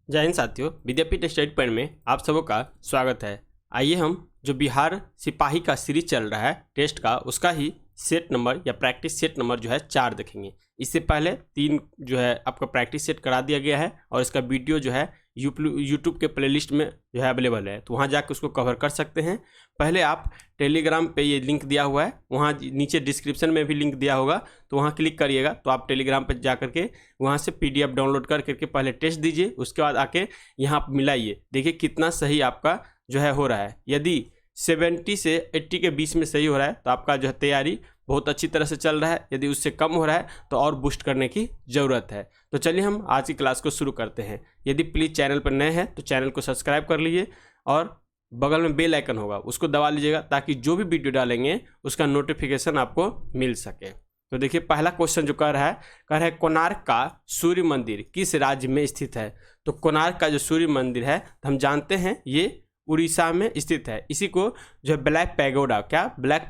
जय हिंद साथियों, विद्यापीठ study point में आप सबों का स्वागत है। आइए हम जो बिहार सिपाही का सीरीज चल रहा है टेस्ट का, उसका ही सेट नंबर या प्रैक्टिस सेट नंबर जो है 4 देखेंगे। इससे पहले 3 जो है आपका प्रैक्टिस सेट करा दिया गया है और इसका वीडियो जो है यूट्यूब के प्लेलिस्ट में जो है अवेलेबल है, तो वहाँ जाकर उसको कवर कर सकते हैं। पहले आप टेलीग्राम पे ये लिंक दिया हुआ है, वहाँ नीचे डिस्क्रिप्शन में भी लिंक दिया होगा, तो वहाँ क्लिक करिएगा तो आप टेलीग्राम पे जा करके वहाँ से PDF डाउनलोड करके पहले टेस्ट दीजिए, उसके बाद आके यहाँ मिलाइए, देखिए कितना सही आपका जो है हो रहा है। यदि 70 से 80 के बीच में सही हो रहा है तो आपका जो है तैयारी बहुत अच्छी तरह से चल रहा है। यदि उससे कम हो रहा है तो और बूस्ट करने की ज़रूरत है। तो चलिए हम आज की क्लास को शुरू करते हैं। यदि प्लीज़ चैनल पर नए हैं तो चैनल को सब्सक्राइब कर लीजिए और बगल में बेल आइकन होगा उसको दबा लीजिएगा, ताकि जो भी वीडियो डालेंगे उसका नोटिफिकेशन आपको मिल सके। तो देखिए पहला क्वेश्चन जो कह रहा है कोणार्क का सूर्य मंदिर किस राज्य में स्थित है। तो कोणार्क का जो सूर्य मंदिर है तो हम जानते हैं ये उड़ीसा में स्थित है। इसी को जो है ब्लैक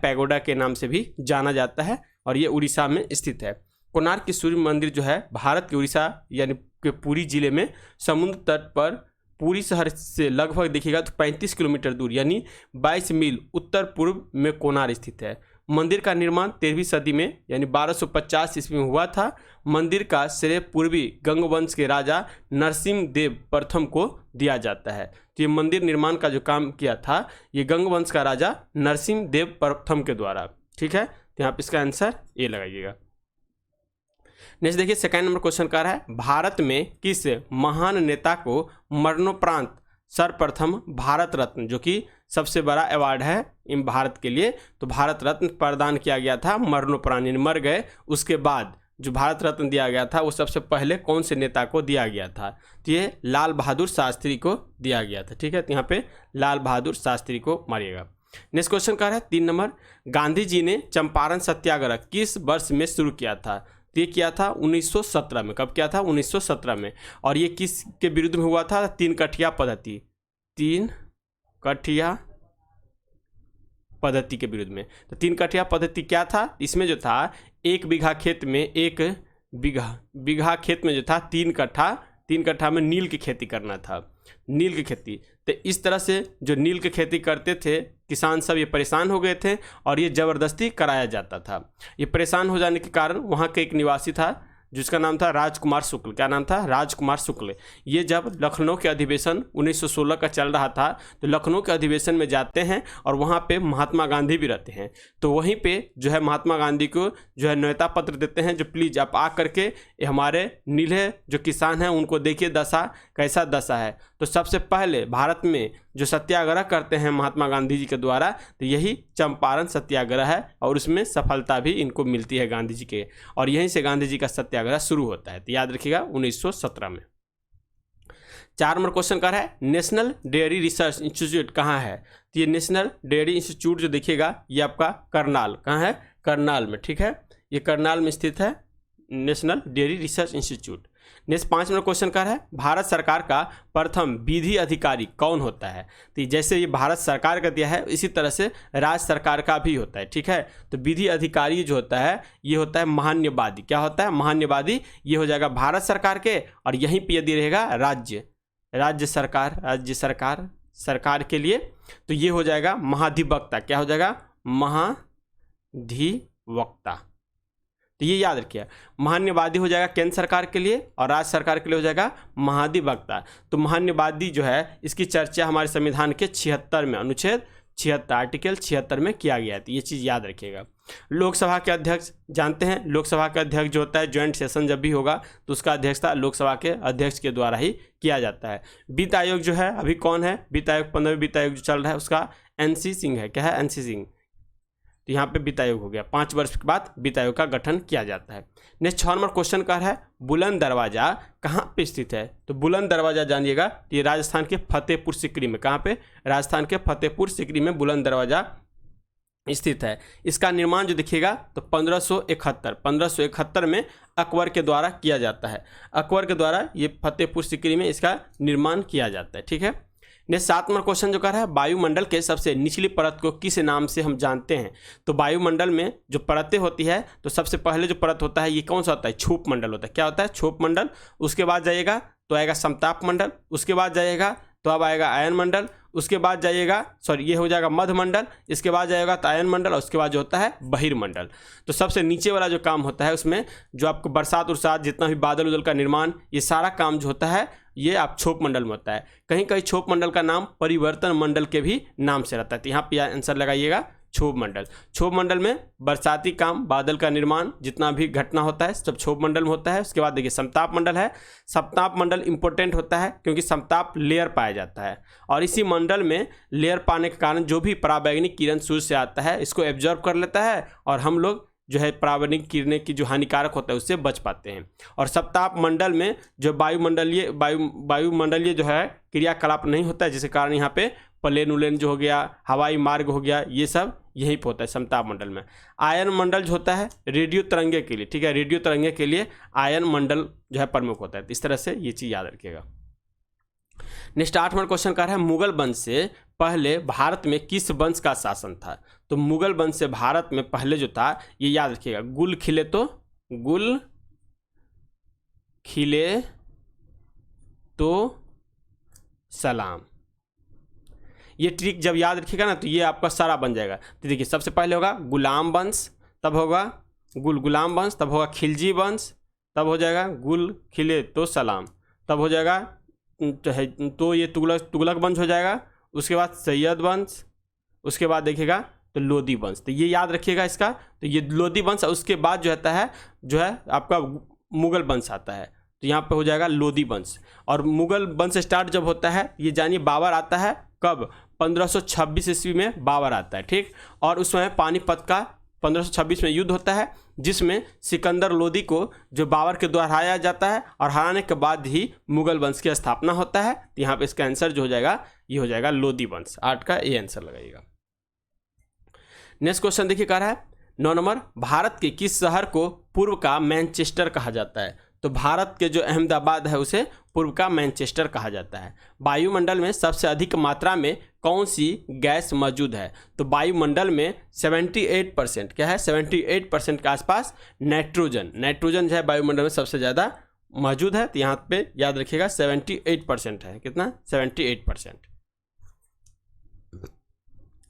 पैगोडा के नाम से भी जाना जाता है और ये उड़ीसा में स्थित है। कोणार्क की सूर्य मंदिर जो है भारत के उड़ीसा यानी कि पुरी जिले में समुद्र तट पर पुरी शहर से लगभग देखिएगा तो 35 किलोमीटर दूर यानी 22 मील उत्तर पूर्व में कोणार्क स्थित है। मंदिर का निर्माण 13वीं सदी में यानी 1250 ईस्वी में हुआ था। मंदिर का श्रेय पूर्वी गंगवंश के राजा नरसिंह देव प्रथम को दिया जाता है। तो ये मंदिर निर्माण का जो काम किया था ये गंगवंश का राजा नरसिंह देव प्रथम के द्वारा। ठीक है, तो यहाँ पे इसका आंसर ए लगाइएगा। नेक्स्ट देखिए सेकंड नंबर क्वेश्चन कर रहा है भारत में किस महान नेता को मरणोपरांत सर्वप्रथम भारत रत्न, जो कि सबसे बड़ा अवार्ड है इन भारत के लिए, तो भारत रत्न प्रदान किया गया था मरणोपरांत यानी मर गए उसके बाद जो भारत रत्न दिया गया था वो सबसे पहले कौन से नेता को दिया गया था। तो ये लाल बहादुर शास्त्री को दिया गया था। ठीक है, तो यहाँ पे लाल बहादुर शास्त्री को मारिएगा। नेक्स्ट क्वेश्चन का है 3 नंबर गांधी जी ने चंपारण सत्याग्रह किस वर्ष में शुरू किया था। तो ये किया था 1917 में। कब किया था? 1917 में। और ये किस के विरुद्ध में हुआ था? 3 कठिया पद्धति, 3 कठिया पद्धति के विरुद्ध में। तो 3 कठिया पद्धति क्या था? इसमें जो था 1 बीघा खेत में 1 बीघा खेत में जो था 3 कट्ठा में नील की खेती करना था, नील की खेती। तो इस तरह से जो नील की खेती करते थे किसान सब ये परेशान हो गए थे और ये ज़बरदस्ती कराया जाता था। ये परेशान हो जाने के कारण वहाँ के एक निवासी था जिसका नाम था राजकुमार शुक्ल। क्या नाम था? राजकुमार शुक्ल। ये जब लखनऊ के अधिवेशन 1916 का चल रहा था तो लखनऊ के अधिवेशन में जाते हैं और वहाँ पे महात्मा गांधी भी रहते हैं। तो वहीं पे जो है महात्मा गांधी को जो है न्योता पत्र देते हैं, जो प्लीज़ आप आ करके हमारे नीले जो किसान हैं उनको देखिए दशा कैसा दशा है। तो सबसे पहले भारत में जो सत्याग्रह करते हैं महात्मा गांधी जी के द्वारा तो यही चंपारण सत्याग्रह है और उसमें सफलता भी इनको मिलती है गांधी जी के, और यहीं से गांधी जी का सत्याग्रह शुरू होता है। तो याद रखिएगा 1917 में। 4 नंबर क्वेश्चन का है नेशनल डेयरी रिसर्च इंस्टीट्यूट कहाँ है। तो ये नेशनल डेयरी इंस्टीट्यूट जो देखिएगा ये आपका करनाल, कहाँ है? करनाल में। ठीक है, ये करनाल में स्थित है national dairy research institute. Next 5 number question का है भारत सरकार का प्रथम विधि अधिकारी कौन होता है। तो जैसे ये भारत सरकार का दिया है इसी तरह से राज्य सरकार का भी होता है। ठीक है, तो विधि अधिकारी जो होता है ये होता है महान्यवादी। क्या होता है? महान्यवादी। ये हो जाएगा भारत सरकार के, और यहीं पे यदि रहेगा राज्य सरकार के लिए तो ये हो जाएगा महाधिवक्ता। क्या हो जाएगा? महाधिवक्ता। तो ये याद रखिए, महान्यवादी हो जाएगा केंद्र सरकार के लिए और राज्य सरकार के लिए हो जाएगा महाधिवक्ता। तो महान्यवादी जो है इसकी चर्चा हमारे संविधान के 76 में अनुच्छेद 76 आर्टिकल 76 में किया गया है। तो ये चीज़ याद रखिएगा। लोकसभा के अध्यक्ष जानते हैं, लोकसभा का अध्यक्ष जो होता है ज्वाइंट सेशन जब भी होगा तो उसका अध्यक्षता लोकसभा के अध्यक्ष के द्वारा ही किया जाता है। वित्त आयोग जो है अभी कौन है? वित्त आयोग 15वें वित्त आयोग जो चल रहा है उसका NC सिंह है। क्या है? NC सिंह। तो यहाँ पे वित्त आयोग हो गया, 5 वर्ष के बाद वित्त आयोग का गठन किया जाता है। नेक्स्ट 6 नंबर क्वेश्चन का है बुलंद दरवाजा कहाँ पे स्थित है। तो बुलंद दरवाजा जानिएगा ये राजस्थान के फतेहपुर सीकरी में। कहाँ पे? राजस्थान के फतेहपुर सीकरी में बुलंद दरवाजा स्थित है। इसका निर्माण जो देखिएगा तो 1571 में अकबर के द्वारा किया जाता है। अकबर के द्वारा ये फतेहपुर सीकरी में इसका निर्माण किया जाता है। ठीक है, ने 7 नंबर क्वेश्चन जो कर रहा है वायुमंडल के सबसे निचली परत को किस नाम से हम जानते हैं। तो वायुमंडल में जो परतें होती है तो सबसे पहले जो परत होता है ये कौन सा होता है? क्षोभ मंडल होता है। क्या होता है? क्षोभ मंडल। उसके बाद जाइएगा तो आएगा समताप मंडल, उसके बाद जाइएगा तो अब आएगा आयन मंडल, उसके बाद जाइएगा ये हो जाएगा मध्य मंडल, इसके बाद जाएगा तो आयन मंडल, और उसके बाद जो होता है बहिर्मंडल। तो सबसे नीचे वाला जो काम होता है उसमें जो आपको बरसात उरसात जितना भी बादल उदल का निर्माण, ये सारा काम जो होता है ये आप क्षोभ मंडल में होता है। कहीं कहीं क्षोभ मंडल का नाम परिवर्तन मंडल के भी नाम से रहता है, तो यहाँ पे आंसर लगाइएगा क्षोभ मंडल। क्षोभ मंडल में बरसाती काम, बादल का निर्माण, जितना भी घटना होता है सब क्षोभ मंडल में होता है। उसके बाद देखिए समताप मंडल है। समताप मंडल इंपॉर्टेंट होता है क्योंकि समताप लेयर पाया जाता है, और इसी मंडल में लेयर पाने के कारण जो भी पराबैंगनी किरण सूर्य से आता है इसको एब्जॉर्ब कर लेता है, और हम लोग जो है पराबैंगनी किरणें की जो हानिकारक होता है उससे बच पाते हैं। और समताप मंडल में जो वायुमंडलीय जो है क्रियाकलाप नहीं होता है, जिसके कारण यहाँ पे प्लेन उलेन जो हो गया, हवाई मार्ग हो गया, ये सब यहीं पे होता है समताप मंडल में। आयन मंडल जो होता है रेडियो तरंगे के लिए, ठीक है, रेडियो तरंगे के लिए आयन मंडल जो है प्रमुख होता है। इस तरह से ये चीज़ याद रखिएगा। नेक्स्ट 8 नंबर क्वेश्चन कर रहा है मुगल वंश से पहले भारत में किस वंश का शासन था? तो मुगल वंश से भारत में पहले जो था ये याद रखिएगा, गुल खिले तो सलाम। ये ट्रिक जब याद रखिएगा ना तो ये आपका सारा बन जाएगा। तो देखिए सबसे पहले होगा गुलाम वंश, तब होगा गुलाम वंश, तब होगा खिलजी वंश, तब हो जाएगा गुल खिले तो सलाम, तब हो जाएगा तो ये तुगलक वंश हो जाएगा। उसके बाद सैयद वंश, उसके बाद देखिएगा तो लोदी वंश। तो ये याद रखिएगा इसका, तो ये लोदी वंश, उसके बाद जो आता है जो है आपका मुगल वंश आता है, तो यहाँ पे हो जाएगा लोदी वंश। और मुगल वंश स्टार्ट जब होता है ये जानिए बाबर आता है, कब? 1526 ईस्वी में बाबर आता है, ठीक। और उस समय पानीपत का 1526 में युद्ध होता है, जिसमें सिकंदर लोदी को जो बाबर के द्वारा हराया जाता है, और हराने के बाद ही मुगल वंश की स्थापना होता है। तो यहाँ पे इसका आंसर जो हो जाएगा ये हो जाएगा लोदी वंश। 8 का ये आंसर लगाइएगा। नेक्स्ट क्वेश्चन देखिए कह रहा है 9 नंबर, भारत के किस शहर को पूर्व का मैनचेस्टर कहा जाता है? तो भारत के जो अहमदाबाद है उसे पूर्व का मैनचेस्टर कहा जाता है। वायुमंडल में सबसे अधिक मात्रा में कौन सी गैस मौजूद है? तो वायुमंडल में 78% क्या है, 78% के आसपास नाइट्रोजन जो है वायुमंडल में सबसे ज़्यादा मौजूद है। तो यहाँ पे याद रखिएगा 78% है, कितना? 78%।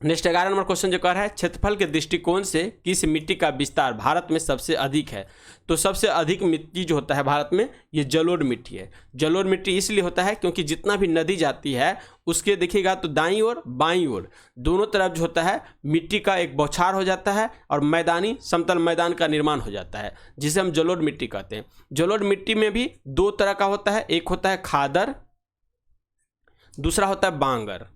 नेक्स्ट 11 नंबर क्वेश्चन जो कह रहा है क्षेत्रफल के दृष्टिकोण से किस मिट्टी का विस्तार भारत में सबसे अधिक है? तो सबसे अधिक मिट्टी जो होता है भारत में ये जलोढ़ मिट्टी है। जलोढ़ मिट्टी इसलिए होता है क्योंकि जितना भी नदी जाती है उसके देखिएगा तो दाईं ओर बाईं ओर दोनों तरफ जो होता है मिट्टी का एक बौछार हो जाता है, और मैदानी समतल मैदान का निर्माण हो जाता है, जिसे हम जलोढ़ मिट्टी कहते हैं। जलोढ़ मिट्टी में भी 2 तरह का होता है, एक होता है खादर, दूसरा होता है बांगर,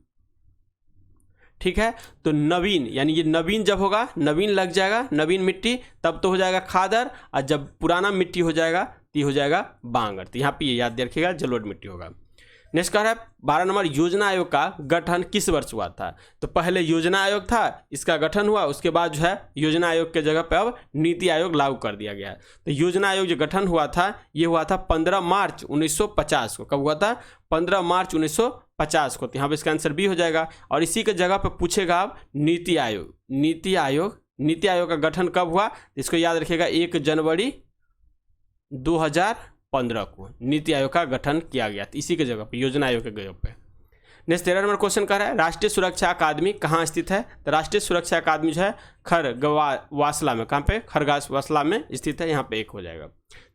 ठीक है। तो नवीन यानी ये नवीन जब होगा, नवीन लग जाएगा, नवीन मिट्टी, तब तो हो जाएगा खादर, और जब पुराना मिट्टी हो जाएगा तो ये हो जाएगा बांगर। तो यहाँ पे ये याद रखिएगा जलोढ़ मिट्टी होगा। नेक्स्ट कह रहा है 12 नंबर, योजना आयोग का गठन किस वर्ष हुआ था? तो पहले योजना आयोग था, इसका गठन हुआ, उसके बाद जो है योजना आयोग के जगह पे अब नीति आयोग लागू कर दिया गया है। तो योजना आयोग जो गठन हुआ था ये हुआ था 15 मार्च 1950 को। कब हुआ था? 15 मार्च 1950 को। तो यहाँ पे इसका आंसर बी हो जाएगा। और इसी के जगह पे पूछेगा अब नीति आयोग का गठन कब हुआ? इसको याद रखिएगा 1 जनवरी 2015 को नीति आयोग का गठन किया गया। इसी के जगह पे योजना आयोग के जगह पे। नेक्स्ट 13 नंबर क्वेश्चन कर रहा है राष्ट्रीय सुरक्षा अकादमी कहाँ स्थित है? तो राष्ट्रीय सुरक्षा अकादमी जो है खरगवासला में, कहाँ पे? खरगवासला में स्थित है। यहाँ पे 1 हो जाएगा।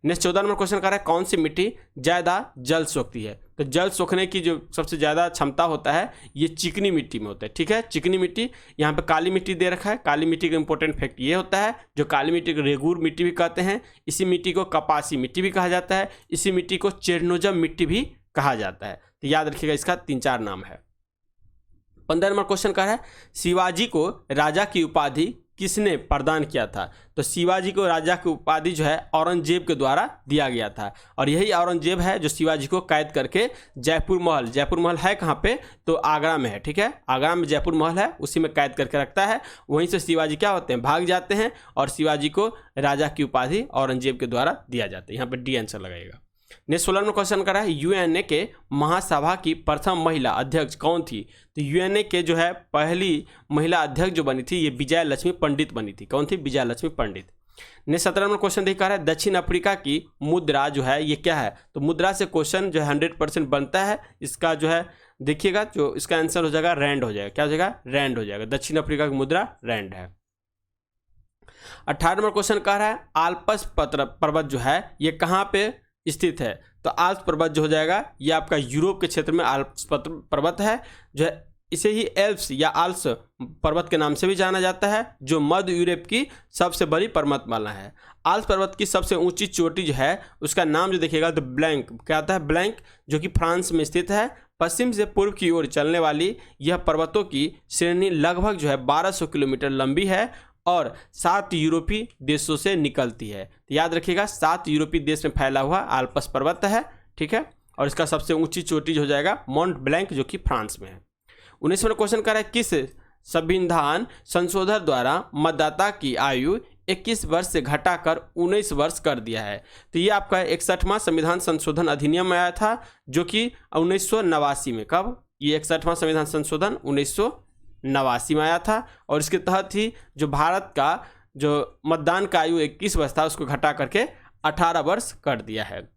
नेक्स्ट 14 नंबर क्वेश्चन कर रहा है कौन सी मिट्टी ज़्यादा जल सोखती है? तो जल सोखने की जो सबसे ज़्यादा क्षमता होता है ये चिकनी मिट्टी में होता है, ठीक है। चिकनी मिट्टी, यहाँ पे काली मिट्टी दे रखा है। काली मिट्टी का इंपॉर्टेंट फैक्ट ये होता है, जो काली मिट्टी को रेगूर मिट्टी भी कहते हैं, इसी मिट्टी को कपासी मिट्टी भी कहा जाता है, इसी मिट्टी को चेरनोजम मिट्टी भी कहा जाता है। तो याद रखिएगा इसका 3-4 नाम है। 15 नंबर क्वेश्चन का है शिवाजी को राजा की उपाधि किसने प्रदान किया था? तो शिवाजी को राजा की उपाधि जो है औरंगजेब के द्वारा दिया गया था, और यही औरंगजेब है जो शिवाजी को कैद करके जयपुर महल है कहाँ पे? तो आगरा में है, ठीक है। आगरा में जयपुर महल है, उसी में कैद करके रखता है। वहीं से शिवाजी क्या होते हैं? भाग जाते हैं, और शिवाजी को राजा की उपाधि औरंगजेब के द्वारा दिया जाता है। यहाँ पे डी आंसर लगाएगा। नेक्स्ट 16 में क्वेश्चन कर रहा है यूएनए के महासभा की प्रथम महिला अध्यक्ष कौन थी? तो यूएनए के जो है पहली महिला अध्यक्ष जो बनी थी ये विजय लक्ष्मी पंडित बनी थी। कौन थी? विजय लक्ष्मी पंडित। नेक्स्ट 17 नंबर क्वेश्चन देखा है दक्षिण अफ्रीका की मुद्रा जो है ये क्या है। तो मुद्रा से क्वेश्चन जो है 100% बनता है। इसका जो है देखिएगा जो इसका आंसर हो जाएगा रैंड हो जाएगा। क्या हो जाएगा? रैंड हो जाएगा। दक्षिण अफ्रीका की मुद्रा रैंड है। 18 नंबर क्वेश्चन कह रहा है आल्प्स पर्वत जो है ये कहाँ पे स्थित है। तो आल्प्स पर्वत जो हो जाएगा ये आपका यूरोप के क्षेत्र में आल्प्स पर्वत है जो है। इसे ही एल्प्स या आल्प्स पर्वत के नाम से भी जाना जाता है जो मध्य यूरोप की सबसे बड़ी पर्वतमाला है। आल्प्स पर्वत की सबसे ऊंची चोटी जो है उसका नाम जो देखिएगा तो ब्लैंक क्या आता है? ब्लैंक, जो कि फ्रांस में स्थित है। पश्चिम से पूर्व की ओर चलने वाली यह पर्वतों की श्रेणी लगभग जो है 1200 किलोमीटर लंबी है और 7 यूरोपीय देशों से निकलती है। तो याद रखिएगा 7 यूरोपीय देश में फैला हुआ आल्प्स पर्वत है, ठीक है। और इसका सबसे ऊंची चोटी जो हो जाएगा माउंट ब्लैंक जो कि फ्रांस में है। 19वां क्वेश्चन कर रहा है किस संविधान संशोधन द्वारा मतदाता की आयु 21 वर्ष से घटाकर 19 वर्ष कर दिया है। तो ये आपका 61वां संविधान संशोधन अधिनियम में आया था जो कि 1989 में। कब? ये 61वां संविधान संशोधन 1989 में आया था और इसके तहत ही जो भारत का जो मतदान का आयु 21 वर्ष था उसको घटा करके 18 वर्ष कर दिया है।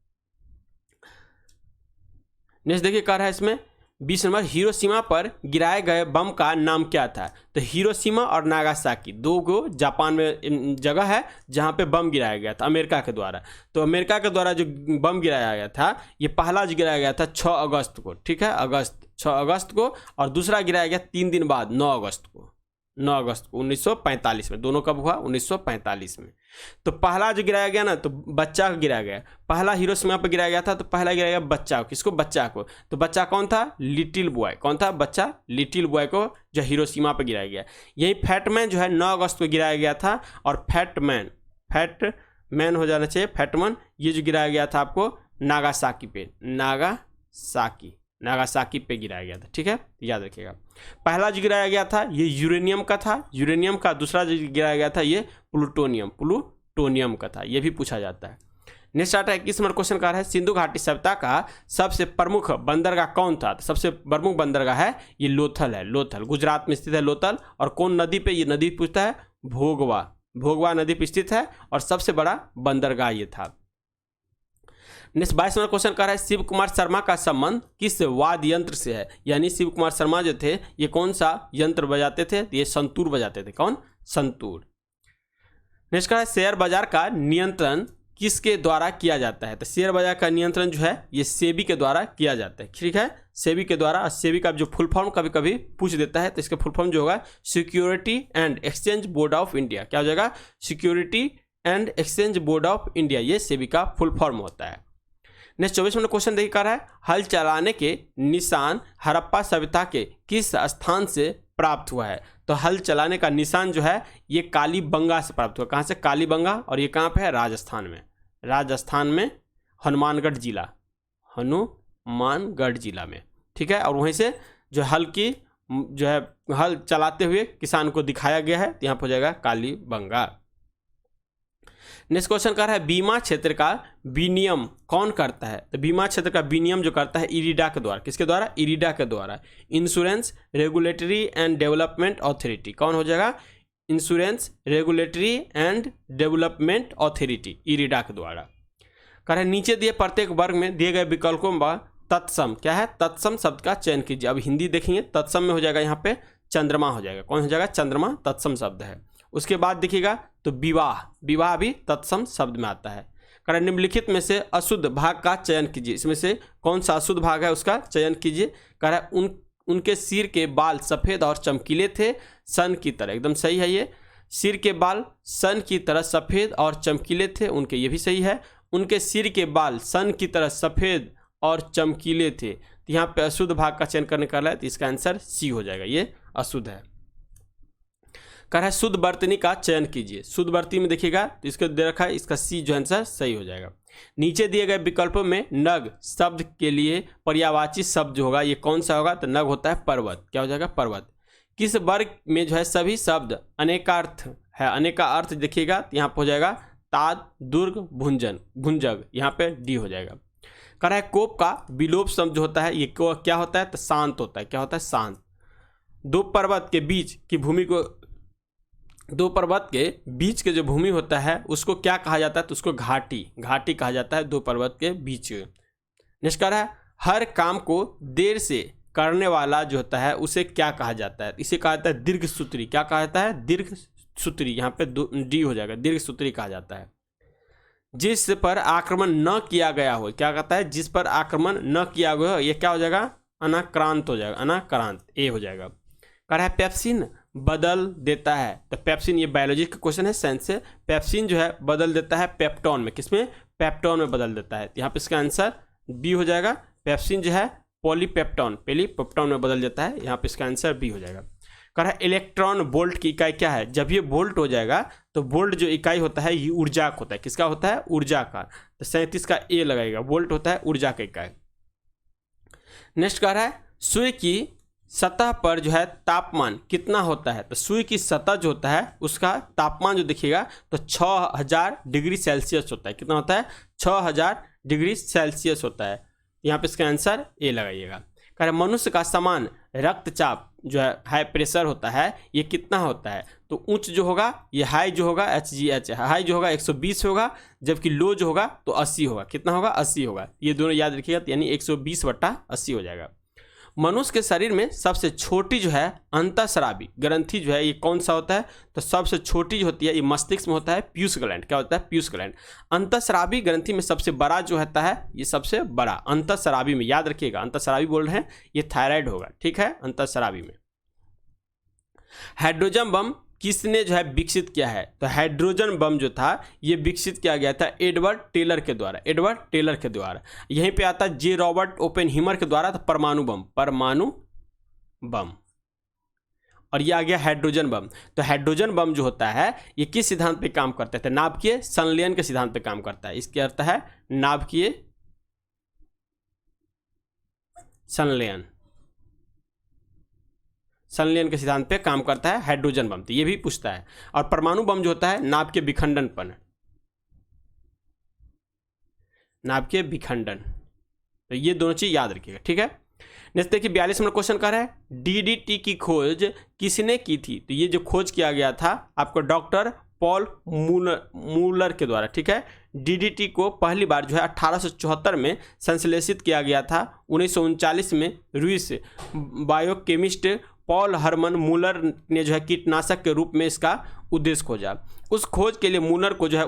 नेक्स्ट देखिए कह रहा है इसमें 20 नंबर हिरोशिमा पर गिराए गए बम का नाम क्या था। तो हिरोशिमा और नागासाकी दो गो जापान में जगह है जहां पे बम गिराया गया था अमेरिका के द्वारा। तो अमेरिका के द्वारा जो बम गिराया गया था ये पहला जो गिराया गया था 6 अगस्त को, ठीक है, 6 अगस्त को, और दूसरा गिराया गया 3 दिन बाद 9 अगस्त को 1945 में। दोनों कब हुआ? 1945 में। तो पहला जो गिराया गया ना तो बच्चा को गिराया गया। पहला हिरोशिमा पे गिराया गया था तो पहला गिराया गया बच्चा को। किसको? बच्चा को। तो बच्चा कौन था? Little boy. कौन था? बच्चा लिटिल बॉय को जो हिरोशिमा पे गिराया गया। यही फैटमैन जो है 9 अगस्त को गिराया गया था और फैटमैन हो जाना चाहिए, फैटमैन। ये जो गिराया गया था आपको नागासाकी पे, नागासाकी पे गिराया गया था, ठीक है, याद रखिएगा। पहला जो गिराया गया था ये यूरेनियम का था, यूरेनियम का। दूसरा जो गिराया गया था ये प्लूटोनियम का था। ये भी पूछा जाता है। नेक्स्ट आता है 21 नंबर क्वेश्चन का है सिंधु घाटी सभ्यता का सबसे प्रमुख बंदरगाह कौन था। तो सबसे प्रमुख बंदरगाह है ये लोथल है। लोथल गुजरात में स्थित है लोथल। और कौन नदी पे? ये नदी पूछता है भोगवा नदी पे स्थित है और सबसे बड़ा बंदरगाह ये था। नेक्स्ट 22 नंबर क्वेश्चन कर रहा है शिव कुमार शर्मा का संबंध किस वाद्य यंत्र से है। यानी शिव कुमार शर्मा जो थे ये कौन सा यंत्र बजाते थे? ये संतूर बजाते थे। कौन? संतूर। नेक्स्ट कर रहा है शेयर बाजार का नियंत्रण किसके द्वारा किया जाता है। तो शेयर बाजार का नियंत्रण जो है ये सेबी के द्वारा किया जाता है, ठीक है, सेबी के द्वारा। सेबी का जो फुल फॉर्म कभी कभी पूछ देता है तो इसका फुल फॉर्म जो होगा security and exchange board of India. क्या हो जाएगा? Security and exchange board of India, ये सेबी का फुल फॉर्म होता है। नेक्स्ट 24 नंबर क्वेश्चन देखिए कर रहा है हल चलाने के निशान हड़प्पा सभ्यता के किस स्थान से प्राप्त हुआ है। तो हल चलाने का निशान जो है ये कालीबंगा से प्राप्त हुआ। कहाँ से? कालीबंगा। और ये कहाँ पे है? राजस्थान में हनुमानगढ़ जिला में, ठीक है। और वहीं से जो हल की जो है हल चलाते हुए किसान को दिखाया गया है, यहाँ पर हो जाएगा कालीबंगा। नेक्स्ट क्वेश्चन कर रहा है बीमा क्षेत्र का विनियम कौन करता है। तो बीमा क्षेत्र का विनियम जो करता है इरीडा के द्वारा। किसके द्वारा? इरीडा के द्वारा। Insurance regulatory and development authority. कौन हो जाएगा? Insurance regulatory and development authority, IRDA के द्वारा। कर रहा है नीचे दिए प्रत्येक वर्ग में दिए गए विकल्पों में तत्सम क्या है? तत्सम शब्द का चयन कीजिए। अब हिंदी देखेंगे तत्सम में हो जाएगा यहाँ पे चंद्रमा हो जाएगा। कौन हो जाएगा? चंद्रमा तत्सम शब्द है। उसके बाद देखिएगा तो विवाह भी तत्सम शब्द में आता है। कारण निम्नलिखित में से अशुद्ध भाग का चयन कीजिए। इसमें से कौन सा अशुद्ध भाग है उसका चयन कीजिए। कह रहा है उनके सिर के बाल सफ़ेद और चमकीले थे सन की तरह। एकदम सही है ये। सिर के बाल सन की तरह सफ़ेद और चमकीले थे उनके, ये भी सही है। उनके सिर के बाल सन की तरह सफ़ेद और चमकीले थे। तो यहाँ पे अशुद्ध भाग का चयन करने का है तो इसका आंसर सी हो जाएगा, ये अशुद्ध है। कह रहा है शुद्ध वर्तनी का चयन कीजिए। शुद्ध वर्तनी में देखिएगा तो इसको दे रखा है, इसका सी जो आंसर सही हो जाएगा। नीचे दिए गए विकल्पों में नग शब्द के लिए पर्यायवाची शब्द जो होगा ये कौन सा होगा। तो नग होता है पर्वत। क्या हो जाएगा? पर्वत। किस वर्ग में जो है सभी शब्द अनेकार्थ है। अनेका अर्थ देखिएगा तो यहाँ पर हो जाएगा ताद दुर्ग भुंजग, यहाँ पे डी हो जाएगा। कह रहा है कोप का विलोप शब्द जो होता है ये क्या होता है? तो शांत होता है। क्या होता है? शांत। दो पर्वत के बीच की भूमि को दो पर्वत के बीच के जो भूमि होता है उसको क्या कहा जाता है, तो उसको घाटी कहा जाता है, दो पर्वत के बीच। नेक्स्ट है हर काम को देर से करने वाला जो होता है उसे क्या कहा जाता है, इसे कहा जाता है दीर्घ सूत्री। क्या कहा जाता है, दीर्घ सूत्री। यहाँ पे डी हो जाएगा, दीर्घ सूत्री कहा जाता है। जिस पर आक्रमण न किया गया हो, क्या कहता है, जिस पर आक्रमण न किया गया हो, ये क्या हो जाएगा, अनाक्रांत हो जाएगा, अनाक्रांत, ए हो जाएगा। कह रहा है पेप्सिन बदल देता है, तो पेप्सिन, ये बायोलॉजी का क्वेश्चन है, साइंस से। पेप्सिन जो है बदल देता है पेप्टोन में, किसमें, पेप्टोन में बदल देता है। यहाँ पे इसका आंसर बी हो जाएगा। पेप्सिन जो है पॉलीपेप्टोन में बदल देता है, यहाँ पे इसका आंसर बी हो जाएगा। कह रहा है इलेक्ट्रॉन वोल्ट की इकाई क्या है, जब ये वोल्ट हो जाएगा तो वोल्ट जो इकाई होता है ये ऊर्जा का होता है, किसका होता है, ऊर्जा का। तो 37 का ए लगेगा, वोल्ट होता है ऊर्जा का इकाई। नेक्स्ट कह रहा है सूर्य की सतह पर जो है तापमान कितना होता है, तो सूर्य की सतह जो होता है उसका तापमान जो दिखेगा तो 6000 डिग्री सेल्सियस होता है। कितना होता है, 6000 डिग्री सेल्सियस होता है। यहाँ पे इसका आंसर ए लगाइएगा। कह रहे मनुष्य का समान रक्तचाप जो है, हाई प्रेशर होता है, ये कितना होता है, तो उच्च जो होगा ये हाई जो होगा HGH, हाई जो होगा 120 होगा, जबकि लो जो होगा तो 80 होगा। कितना होगा, 80 होगा। ये दोनों याद रखिएगा, यानी 120/80 हो जाएगा। मनुष्य के शरीर में सबसे छोटी जो है अंतःस्रावी ग्रंथि जो है ये कौन सा होता है, तो सबसे छोटी जो होती है ये मस्तिष्क में होता है, पीयूष ग्लैंड। क्या होता है, पीयूष ग्लैंड। अंतःस्रावी ग्रंथि में सबसे बड़ा जो होता है, ये सबसे बड़ा अंतःस्रावी में, याद रखिएगा, अंतःस्रावी बोल रहे हैं, ये थायराइड होगा, ठीक है, अंतःस्रावी में। हाइड्रोजन बम किसने जो है विकसित किया है, तो हाइड्रोजन बम जो था ये विकसित किया गया था एडवर्ड टेलर के द्वारा। यहीं पे आता है जे रॉबर्ट ओपेनहीमर के द्वारा, तो परमाणु बम। और ये आ गया हाइड्रोजन बम। तो हाइड्रोजन बम जो होता है ये किस सिद्धांत पे काम करता है, तो नाभिकीय संलयन के सिद्धांत पे काम करता है। इसके अर्थ है नाभिकीय संलयन के सिद्धांत पे काम करता है हाइड्रोजन बम, तो ये भी पूछता है। और परमाणु बम जो होता है नाभ के विखंडन, तो ये दोनों चीज याद रखिएगा, ठीक है। नेक्स्ट देखिए 42 नंबर क्वेश्चन कर रहा है DDT की खोज किसने की थी, तो ये जो खोज किया गया था आपको डॉक्टर पॉल मूलर के द्वारा, ठीक है। DDT को पहली बार जो है 1874 में संश्लेषित किया गया था। 1939 में रूस बायोकेमिस्ट पॉल हरमन मूलर ने जो है कीटनाशक के रूप में इसका उद्देश्य खोजा। उस खोज के लिए मूलर को जो है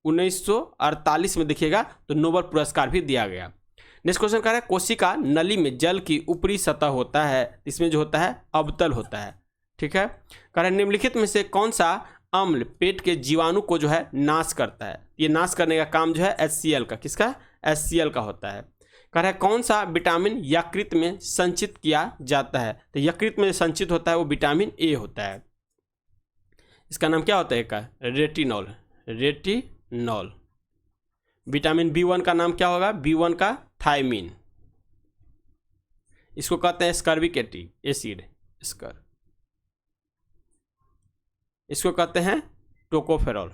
1948 में देखिएगा तो नोबेल पुरस्कार भी दिया गया। नेक्स्ट क्वेश्चन कह रहा है कोशिका नली में जल की ऊपरी सतह होता है, इसमें जो होता है अवतल होता है, ठीक है। कह रहा है निम्नलिखित में से कौन सा अम्ल पेट के जीवाणु को जो है नाश करता है, ये नाश करने का काम जो है HCl का, किसका, HCl का होता है। कह रहा है कौन सा विटामिन यकृत में संचित किया जाता है, तो यकृत में संचित होता है वो विटामिन ए होता है। इसका नाम क्या होता है, का रेटिनॉल। विटामिन B1 का नाम क्या होगा, B1 का थायमीन। इसको कहते हैं स्कर्विक एसिड, इसको कहते हैं टोकोफेरॉल।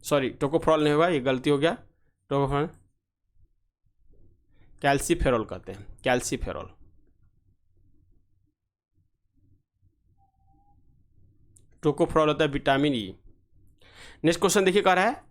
सॉरी टोकोफेरॉल नहीं होगा, ये गलती हो गया, टोकोफेरॉल कैल्सीफेरॉल कहते हैं, कैल्सीफेरॉल। टोकोफेरॉल होता है विटामिन ई। नेक्स्ट क्वेश्चन देखिए कह रहा है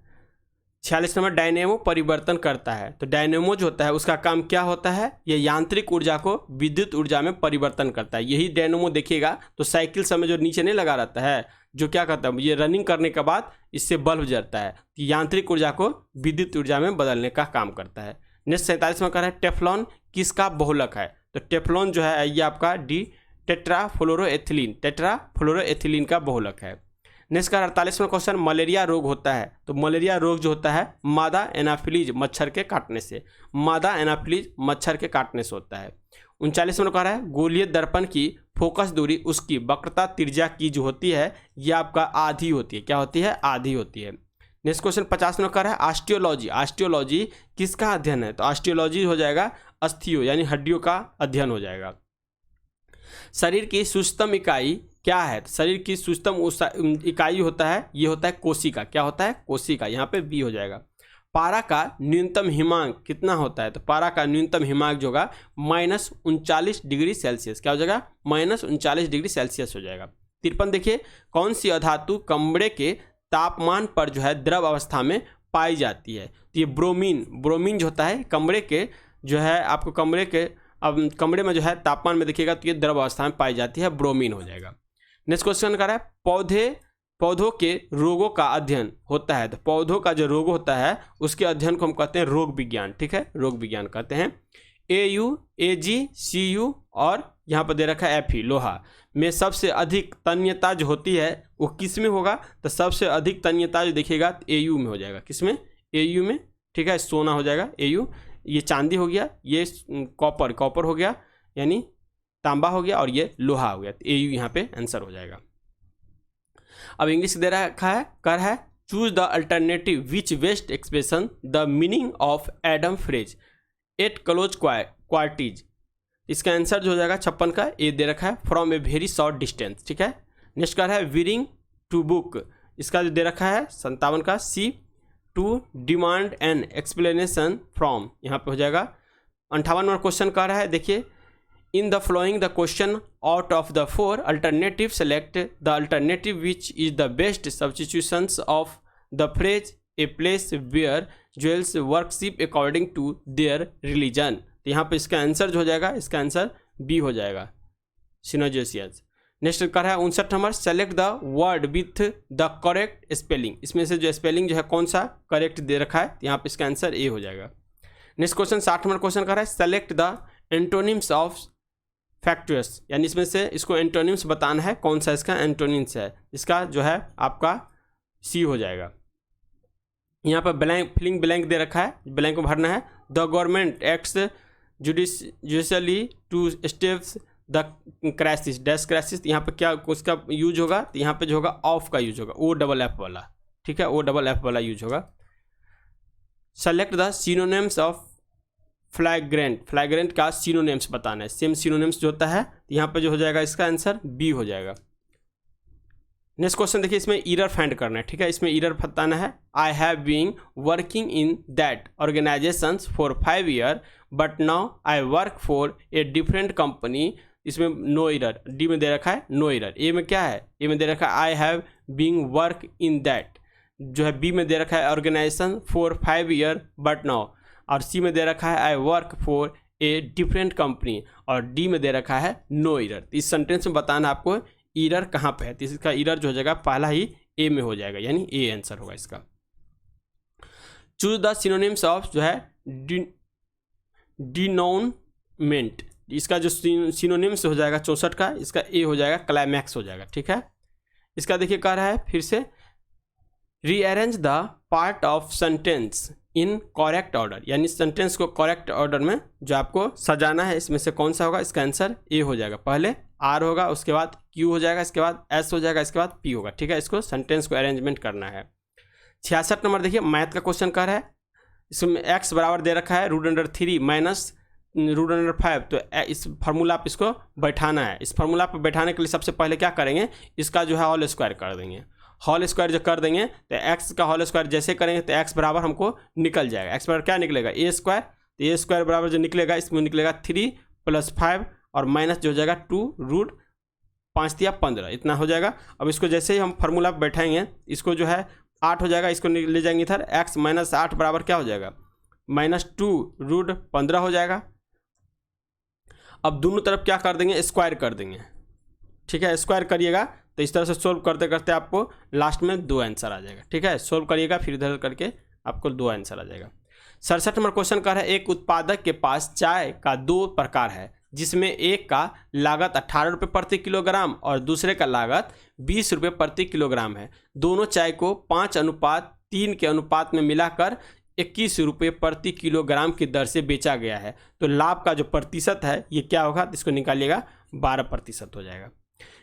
46 नंबर डायनेमो परिवर्तन करता है, तो डायनेमो जो होता है उसका काम क्या होता है, ये यांत्रिक ऊर्जा को विद्युत ऊर्जा में परिवर्तन करता है। यही डायनेमो देखिएगा तो साइकिल समय जो नीचे नहीं लगा रहता है, जो क्या करता है, ये रनिंग करने के बाद इससे बल्ब जलता है, यांत्रिक ऊर्जा को विद्युत ऊर्जा में बदलने का काम करता है। नेक्स्ट 47 में कह रहा है टेफ्लॉन किसका बहुलक है, तो टेफ्लॉन जो है ये आपका टेट्राफ्लोरोएथिलीन का बहुलक है। नेक्स्ट का 48वां क्वेश्चन मलेरिया रोग होता है, तो मलेरिया रोग जो होता है मादा एनाफिलीज मच्छर के काटने से, होता है। 39वां में कह रहा है गोलीय दर्पण की फोकस दूरी उसकी वक्रता त्रिज्या की जो होती है यह आपका आधी होती है, क्या होती है, आधी होती है। नेक्स्ट क्वेश्चन 50 में कह रहा है ऑस्टियोलॉजी किसका अध्ययन है, तो ऑस्टियोलॉजी हो जाएगा अस्थियों यानी हड्डियों का अध्ययन हो जाएगा। शरीर की सूक्ष्मतम इकाई क्या है, शरीर की सूक्ष्मतम इकाई होता है ये होता है कोशिका, क्या होता है, कोशिका, यहाँ पे बी हो जाएगा। पारा का न्यूनतम हिमांक कितना होता है? तो पारा का न्यूनतम हिमांक जो होगा -39 डिग्री सेल्सियस। क्या हो जाएगा? -39 डिग्री सेल्सियस हो जाएगा। 53 देखिए, कौन सी अधातु कमरे के तापमान पर जो है द्रव अवस्था में पाई जाती है? तो ये ब्रोमीन जो होता है कमरे के जो है आपको कमरे में जो है तापमान में देखिएगा तो ये द्रव अवस्था में पाई जाती है, ब्रोमीन हो जाएगा। नेक्स्ट क्वेश्चन कर रहा है पौधों के रोगों का अध्ययन होता है। तो पौधों का जो रोग होता है उसके अध्ययन को हम कहते हैं रोग विज्ञान। ठीक है, रोग विज्ञान कहते हैं। AU, AG, CU और यहाँ पर दे रखा है Fe लोहा में सबसे अधिक तन्यता जो होती है वो किस में होगा? तो सबसे अधिक तन्यता जो देखिएगा AU में हो जाएगा। किस में? AU में। ठीक है, सोना हो जाएगा AU। ये चांदी हो गया, ये कॉपर हो गया यानी तांबा हो गया, और ये लोहा हो गया। तो AU यहाँ पे आंसर हो जाएगा। अब इंग्लिश दे रखा है, कर है choose the alternative which best expression the meaning of idiom phrase at close quarters. इसका आंसर जो हो जाएगा 56 का ए दे रखा है, from a very short distance. ठीक है, नेक्स्ट का है विरिंग टू बुक। इसका जो दे रखा है 57 का C, to demand an explanation from, यहाँ पे हो जाएगा। 58 नंबर क्वेश्चन कर रहा है, देखिए in the flowing the question out of the 4 alternative select the alternative which is the best substitutions of the phrase a place where jewels worship according to their religion. तो यहाँ पे इसका answer जो हो जाएगा, इसका आंसर बी हो जाएगा, सिनोजेसियस। नेक्स्ट कर रहा है 59 number, select the word with the correct spelling. इसमें से जो स्पेलिंग जो है कौन सा करेक्ट दे रखा है? यहाँ पे इसका आंसर ए हो जाएगा। नेक्स्ट क्वेश्चन 60 नंबर क्वेश्चन कर रहा है, सेलेक्ट द एंटोनिम्स ऑफ फैक्टुअस, यानी इसमें से इसको एंटोनिम्स बताना है, कौन सा इसका एंटोनिम्स है? इसका जो है आपका सी हो जाएगा। यहाँ पर ब्लैंक फिलिंग ब्लैंक दे रखा है, ब्लैंक को भरना है। The government acts judicially two steps the crisis dash crisis. यहाँ पे क्या उसका यूज होगा? तो यहाँ पे जो होगा ऑफ का यूज होगा, OFF वाला। ठीक है, OFF वाला यूज होगा। सेलेक्ट द सिनोनिम्स ऑफ फ्लैग्रेंट का सिनोनिम्स बताना है, सेम सिनोनिम्स जो होता है। यहाँ पे जो हो जाएगा इसका आंसर बी हो जाएगा। नेक्स्ट क्वेश्चन देखिए, इसमें ईरर फाइंड करना है। ठीक है, इसमें ईरर बताना है। I have been working in that organisations for 5 year but now I work for a different company. इसमें नो ईरर, डी में दे रखा है नो ईरर। ए में क्या है? ए में दे रखा है I have been work in that, जो है बी में दे रखा है organisation for 5 year but now, और सी में दे रखा है I work for a different company, और डी में दे रखा है नो ईरर। इस सेंटेंस में बताना आपको ईरर कहाँ पे है। तो इसका ईरर जो हो जाएगा पहला ही ए में हो जाएगा, यानी ए आंसर होगा इसका। चूज द सिनोनिम्स ऑफ जो है डिनोनमेंट। इसका जो सिनोनिम्स हो जाएगा 64 का, इसका ए हो जाएगा क्लाइमैक्स हो जाएगा। ठीक है, इसका देखिए कह रहा है फिर से, rearrange the part of sentence in correct order, यानी सेंटेंस को करेक्ट ऑर्डर में जो आपको सजाना है, इसमें से कौन सा होगा? इसका आंसर ए हो जाएगा। पहले आर होगा, उसके बाद क्यू हो जाएगा, इसके बाद एस हो जाएगा, इसके बाद पी होगा। ठीक है, इसको सेंटेंस को अरेंजमेंट करना है। 66 नंबर देखिए, मैथ का क्वेश्चन कर रहा है। इसमें एक्स बराबर दे रखा है √3 माइनस √5। तो इस फार्मूला पे इसको बैठाना है। इस फार्मूला पे बैठाने के लिए सबसे पहले क्या करेंगे? इसका जो है होल स्क्वायर कर देंगे। होल स्क्वायर जो कर देंगे तो एक्स का होल स्क्वायर जैसे करेंगे तो एक्स बराबर हमको निकल जाएगा। एक्स बराबर क्या निकलेगा? ए स्क्वायर। तो ए स्क्वायर बराबर जो निकलेगा इसमें निकलेगा 3 + 5 और माइनस जो हो जाएगा 2√5 या 15, इतना हो जाएगा। अब इसको जैसे ही हम फार्मूला पर बैठाएंगे, इसको जो है 8 हो जाएगा, इसको ले जाएंगे इधर। x - 8 बराबर क्या हो जाएगा? -2√15 हो जाएगा। अब दोनों तरफ क्या कर देंगे? स्क्वायर कर देंगे। ठीक है, स्क्वायर करिएगा तो इस तरह से सोल्व करते करते आपको लास्ट में 2 आंसर आ जाएगा। ठीक है, सोल्व करिएगा फिर इधर करके आपको 2 आंसर आ जाएगा। 67 नंबर क्वेश्चन का है, एक उत्पादक के पास चाय का 2 प्रकार है, जिसमें एक का लागत 18 रुपये प्रति किलोग्राम और दूसरे का लागत 20 रुपये प्रति किलोग्राम है। दोनों चाय को 5:3 के अनुपात में मिलाकर 21 रुपये प्रति किलोग्राम की दर से बेचा गया है। तो लाभ का जो प्रतिशत है ये क्या होगा? इसको निकालिएगा, 12% हो जाएगा।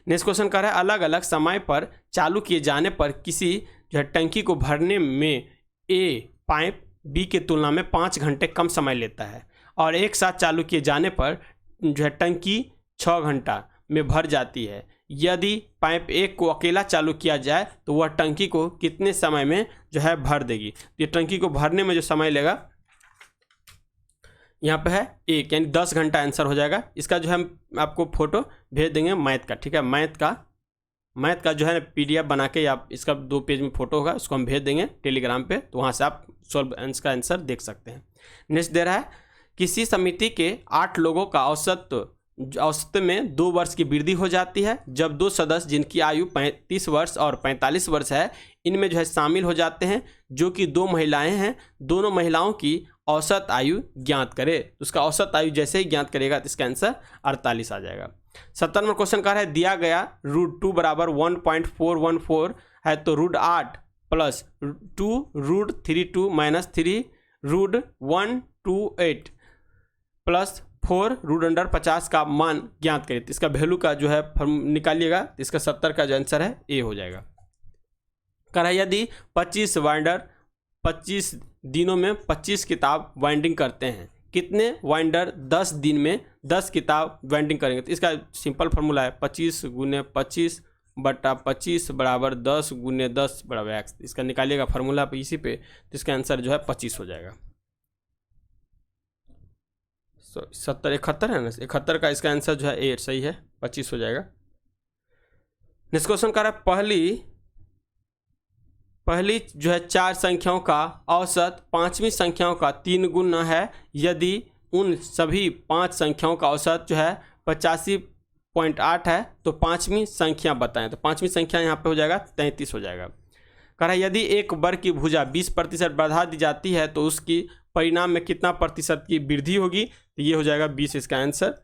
नेक्स्ट क्वेश्चन कर रहा है, अलग अलग समय पर चालू किए जाने पर किसी जो है टंकी को भरने में ए पाइप बी की तुलना में 5 घंटे कम समय लेता है, और एक साथ चालू किए जाने पर जो है टंकी 6 घंटा में भर जाती है। यदि पाइप 1 को अकेला चालू किया जाए तो वह टंकी को कितने समय में जो है भर देगी। ये टंकी को भरने में जो समय लेगा यहाँ पे है 1, यानी 10 घंटा आंसर हो जाएगा। इसका जो है हम आपको फोटो भेज देंगे मैथ का, ठीक है। मैथ का जो है PDF बना के आप इसका 2 पेज में फोटो होगा, उसको हम भेज देंगे टेलीग्राम पे, तो वहाँ से आप सॉल्व का आंसर देख सकते हैं। नेक्स्ट दे रहा है किसी समिति के 8 लोगों का औसत में 2 वर्ष की वृद्धि हो जाती है जब 2 सदस्य जिनकी आयु 35 वर्ष और 45 वर्ष है इनमें जो है शामिल हो जाते हैं जो कि 2 महिलाएं हैं। दोनों महिलाओं की औसत आयु ज्ञात करे। तो उसका औसत आयु जैसे ही ज्ञात करेगा तो इसका आंसर 48 आ जाएगा। 70 नंबर क्वेश्चन का है दिया गया √2 बराबर 1.414 है तो √8 प्लस 2 √32 माइनस 3 √128 प्लस 4 √50 का मान ज्ञात करें। तो इसका वैल्यू का जो है निकालिएगा, तो इसका 70 का जो आंसर है ए हो जाएगा। कह रहा है यदि 25 वाइंडर 25 दिनों में 25 किताब वाइंडिंग करते हैं, कितने वाइंडर 10 दिन में 10 किताब वाइंडिंग करेंगे। तो इसका सिंपल फार्मूला है 25 × 25 बटा 25 बराबर 10 × 10 बराबर x। इसका निकालिएगा फार्मूला पे इसी पे, तो इसका आंसर जो है 25 हो जाएगा। 71 है ना, 71 का इसका आंसर जो है ए सही है, 25 हो जाएगा। नेक्स्ट क्वेश्चन कर रहा है पहली जो है 4 संख्याओं का औसत 5वीं संख्याओं का 3 गुना है यदि उन सभी 5 संख्याओं का औसत जो है 85.8 है तो 5वीं संख्या बताएं। तो 5वीं संख्या यहाँ पे हो जाएगा 33 हो जाएगा। कह रहा है यदि एक वर्ग की भुजा 20% बढ़ा दी जाती है तो उसकी परिणाम में कितना प्रतिशत की वृद्धि होगी। तो ये हो जाएगा 20 इसका आंसर।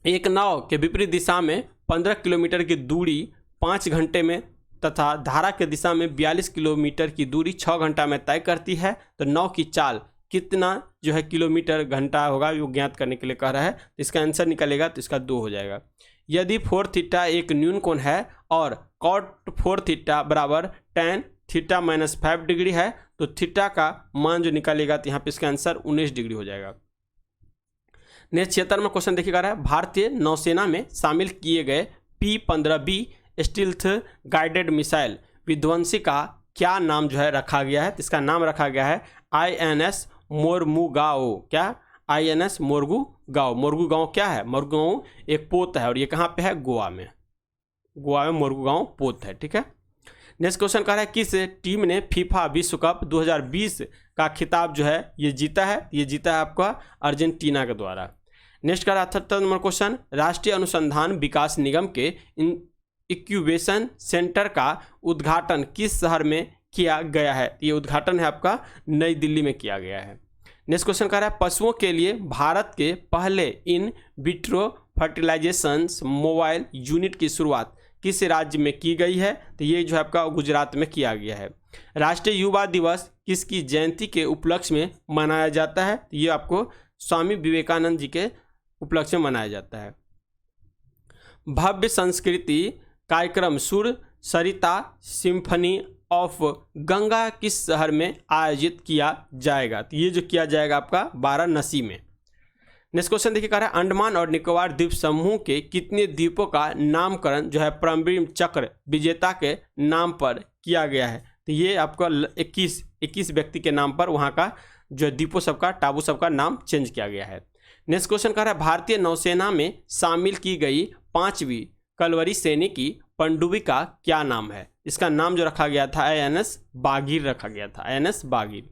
एक नाव के विपरीत दिशा में 15 किलोमीटर की दूरी 5 घंटे में तथा धारा के दिशा में 42 किलोमीटर की दूरी 6 घंटा में तय करती है तो नाव की चाल कितना जो है किलोमीटर घंटा होगा वो ज्ञात करने के लिए कह रहा है। तो इसका आंसर निकलेगा तो इसका 2 हो जाएगा। यदि 4 थीटा एक न्यून कोण है और cot 4 थीटा बराबर tan थीटा माइनस 5 डिग्री है तो थीटा का मान जो निकालेगा तो यहाँ पे इसका आंसर 19 डिग्री हो जाएगा। नेक्स्ट 76 में क्वेश्चन देखिएगा रहा है भारतीय नौसेना में शामिल किए गए P-15B स्टील्थ गाइडेड मिसाइल विध्वंसी का क्या नाम जो है रखा गया है। तो इसका नाम रखा गया है INS मोरमुगाओ। क्या INS मोरमुगाओ। मोरमुगाओ क्या है, मोरमुगाओ एक पोत है और ये कहाँ पे है, गोवा में मोरमुगाओ पोत है, ठीक है। नेक्स्ट क्वेश्चन कह रहा है किस टीम ने फीफा विश्व कप 2020 का खिताब जो है ये जीता है। ये जीता है आपका अर्जेंटीना के द्वारा। नेक्स्ट कह रहा है 78 नंबर क्वेश्चन राष्ट्रीय अनुसंधान विकास निगम के इंक्यूबेशन सेंटर का उद्घाटन किस शहर में किया गया है। ये उद्घाटन है आपका नई दिल्ली में किया गया है। नेक्स्ट क्वेश्चन कह रहा है पशुओं के लिए भारत के पहले in vitro fertilisation mobile unit की शुरुआत किस राज्य में की गई है। तो ये जो है आपका गुजरात में किया गया है। राष्ट्रीय युवा दिवस किसकी जयंती के उपलक्ष्य में मनाया जाता है। तो ये आपको स्वामी विवेकानंद जी के उपलक्ष्य में मनाया जाता है। भव्य संस्कृति कार्यक्रम सुर सरिता सिम्फनी ऑफ गंगा किस शहर में आयोजित किया जाएगा। तो ये जो किया जाएगा आपका वाराणसी में। नेक्स्ट क्वेश्चन देखिए कह रहा है अंडमान और निकोबार द्वीप समूह के कितने द्वीपों का नामकरण जो है परमवीर चक्र विजेता के नाम पर किया गया है। तो ये आपका 21 व्यक्ति के नाम पर वहाँ का जो द्वीपों सबका टापू सबका नाम चेंज किया गया है। नेक्स्ट क्वेश्चन कह रहा है भारतीय नौसेना में शामिल की गई 5वीं कलवरी श्रेणी की पनडुब्बी का क्या नाम है। इसका नाम जो रखा गया था INS बागीर रखा गया था, INS बागीर।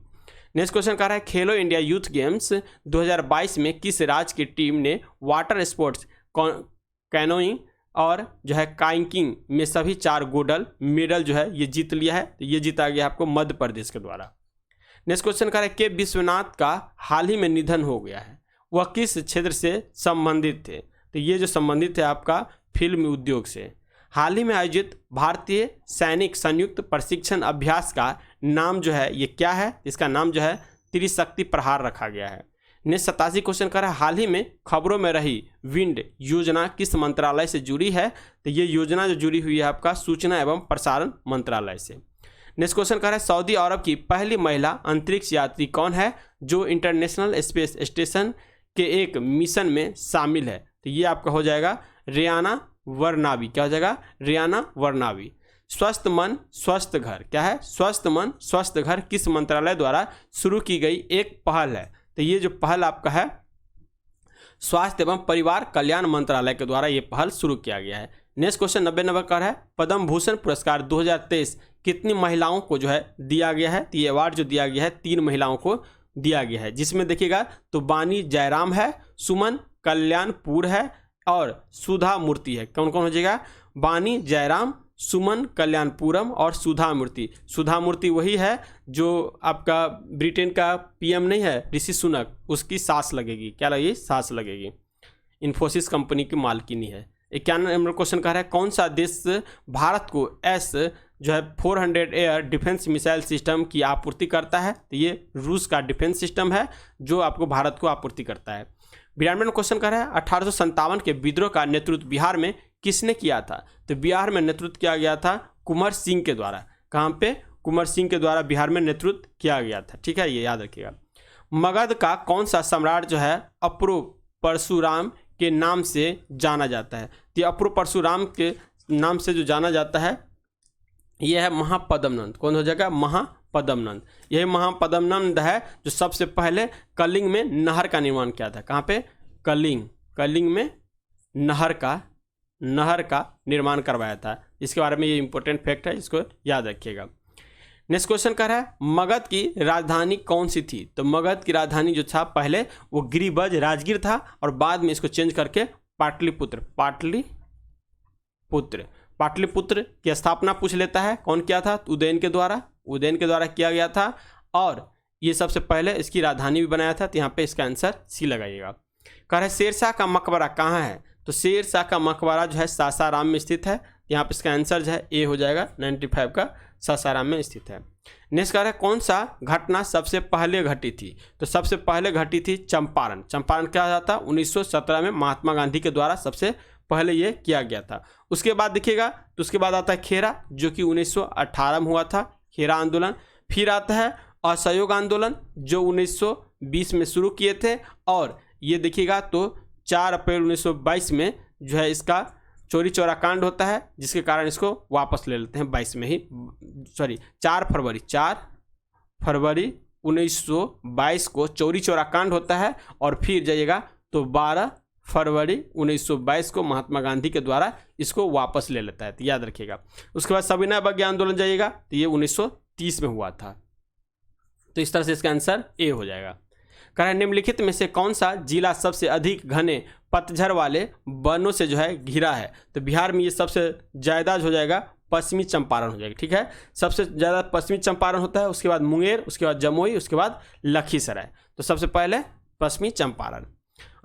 नेक्स्ट क्वेश्चन कह रहा है खेलो इंडिया यूथ गेम्स 2022 में किस राज्य की टीम ने वाटर स्पोर्ट्स कैनोइंग और जो है काइकिंग में सभी 4 गोल्ड मेडल जो है ये जीत लिया है। तो ये जीता गया आपको मध्य प्रदेश के द्वारा। नेक्स्ट क्वेश्चन कह रहा है के विश्वनाथ का हाल ही में निधन हो गया है, वह किस क्षेत्र से संबंधित थे। तो ये जो संबंधित है आपका फिल्म उद्योग से। हाल ही में आयोजित भारतीय सैनिक संयुक्त प्रशिक्षण अभ्यास का नाम जो है ये क्या है। इसका नाम जो है त्रिशक्ति प्रहार रखा गया है। नेक्स्ट 87 क्वेश्चन कर रहा है हाल ही में खबरों में रही विंड योजना किस मंत्रालय से जुड़ी है। तो ये योजना जो जुड़ी हुई है आपका सूचना एवं प्रसारण मंत्रालय से। नेक्स्ट क्वेश्चन कर रहा है सऊदी अरब की पहली महिला अंतरिक्ष यात्री कौन है जो इंटरनेशनल स्पेस स्टेशन के एक मिशन में शामिल है। तो ये आपका हो जाएगा रेयाना वरनावी। क्या हो जाएगा? रेयाना वरनावी। स्वस्थ मन स्वस्थ घर, क्या है? स्वस्थ मन स्वस्थ घर किस मंत्रालय द्वारा शुरू की गई एक पहल है? तो ये जो पहल आपका है स्वास्थ्य एवं परिवार कल्याण मंत्रालय के द्वारा ये पहल शुरू किया गया है। नेक्स्ट क्वेश्चन 90 नंबर का है पद्म भूषण पुरस्कार 2023 कितनी महिलाओं को जो है दिया गया है? तो ये अवार्ड जो दिया गया है 3 महिलाओं को दिया गया है, जिसमें देखिएगा तो बानी जयराम है, सुमन कल्याणपुर है और सुधा मूर्ति है। कौन कौन हो जाएगा? बानी जयराम, सुमन कल्याणपुरम और सुधा मूर्ति। सुधा मूर्ति वही है जो आपका ब्रिटेन का पीएम नहीं है ऋषि सुनक, उसकी सास लगेगी। क्या लगेगी? सास लगेगी। इन्फोसिस कंपनी की मालकिनी है। 91 नंबर क्वेश्चन कह रहा है कौन सा देश भारत को एस जो है 400 एयर डिफेंस मिसाइल सिस्टम की आपूर्ति करता है? तो ये रूस का डिफेंस सिस्टम है जो आपको भारत को आपूर्ति करता है। 92 क्वेश्चन कर रहा है 1857 के विद्रोह का नेतृत्व बिहार में किसने किया था? तो बिहार में नेतृत्व किया गया था कुंवर सिंह के द्वारा। कहाँ पे? कुंवर सिंह के द्वारा बिहार में नेतृत्व किया गया था। ठीक है, ये याद रखिएगा। मगध का कौन सा सम्राट जो है अप्रो परशुराम के नाम से जाना जाता है? तो अप्रो परशुराम के नाम से जो जाना जाता है यह है महापद्मनंद। कौन हो जाएगा? महापद्मनंद। यही महापद्मनंद है जो सबसे पहले कलिंग में नहर का निर्माण किया था। कहाँ पे? कलिंग में नहर का निर्माण करवाया था। इसके बारे में ये इंपॉर्टेंट फैक्ट है, इसको याद रखिएगा। नेक्स्ट क्वेश्चन कर रहा है मगध की राजधानी कौन सी थी? तो मगध की राजधानी जो था पहले वो गिरिबज राजगीर था और बाद में इसको चेंज करके पाटलिपुत्र की स्थापना पूछ लेता है। कौन किया था? उदयन के द्वारा किया गया था और ये सबसे पहले इसकी राजधानी भी बनाया था। तो यहाँ पे इसका आंसर सी लगाइएगा। कह रहे शेरशाह का मकबरा कहाँ है? तो शेरशाह का मकबरा जो है सासाराम में स्थित है। यहाँ पे इसका आंसर जो है ए हो जाएगा। 95 का सासाराम में स्थित है। नेक्स्ट कह रहा है कौन सा घटना सबसे पहले घटी थी? तो सबसे पहले घटी थी चंपारण। क्या था? 1917 में महात्मा गांधी के द्वारा सबसे पहले ये किया गया था। उसके बाद देखिएगा तो उसके बाद आता है खेरा जो कि 1918 में हुआ था, खेरा आंदोलन। फिर आता है असहयोग आंदोलन जो 1920 में शुरू किए थे और ये देखिएगा तो 4 अप्रैल 1922 में जो है इसका चोरी चौरा कांड होता है, जिसके कारण इसको वापस ले लेते हैं 4 फरवरी 1922 को चोरी चौरा कांड होता है और फिर जाइएगा तो 12 फरवरी 1922 को महात्मा गांधी के द्वारा इसको वापस ले लेता है। तो याद रखिएगा। उसके बाद सविनय अवज्ञा आंदोलन जाइएगा तो ये 1930 में हुआ था। तो इस तरह से इसका आंसर ए हो जाएगा। कह रहा है निम्नलिखित में से कौन सा जिला सबसे अधिक घने पतझड़ वाले वनों से जो है घिरा है? तो बिहार में ये सबसे ज़्यादा हो जाएगा पश्चिमी चंपारण हो जाएगा। ठीक है, सबसे ज़्यादा पश्चिमी चंपारण होता है, उसके बाद मुंगेर, उसके बाद जमुई, उसके बाद लखीसराय। तो सबसे पहले पश्चिमी चंपारण।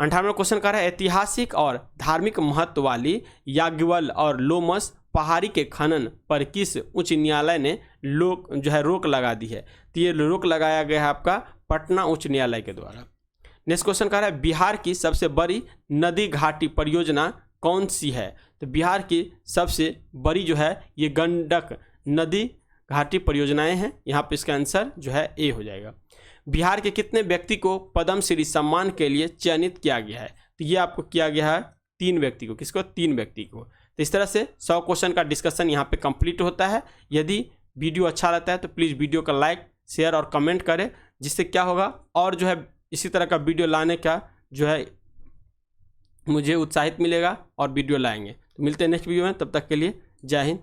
58वां क्वेश्चन कर रहा है ऐतिहासिक और धार्मिक महत्व वाली याज्ञवल और लोमस पहाड़ी के खनन पर किस उच्च न्यायालय ने रोक लगा दी है? तो ये रोक लगाया गया है आपका पटना उच्च न्यायालय के द्वारा। नेक्स्ट क्वेश्चन कह रहा है बिहार की सबसे बड़ी नदी घाटी परियोजना कौन सी है? तो बिहार की सबसे बड़ी जो है ये गंडक नदी घाटी परियोजनाएं हैं। यहाँ पे इसका आंसर जो है ए हो जाएगा। बिहार के कितने व्यक्ति को पद्मश्री सम्मान के लिए चयनित किया गया है? तो ये आपको किया गया है 3 व्यक्ति को। किसको? 3 व्यक्ति को। तो इस तरह से 100 क्वेश्चन का डिस्कशन यहाँ पे कंप्लीट होता है। यदि वीडियो अच्छा लगता है तो प्लीज़ वीडियो का लाइक, शेयर और कमेंट करें, जिससे क्या होगा और जो है इसी तरह का वीडियो लाने का जो है मुझे उत्साहित मिलेगा और वीडियो लाएंगे। तो मिलते हैं नेक्स्ट वीडियो में, तब तक के लिए जय हिंद।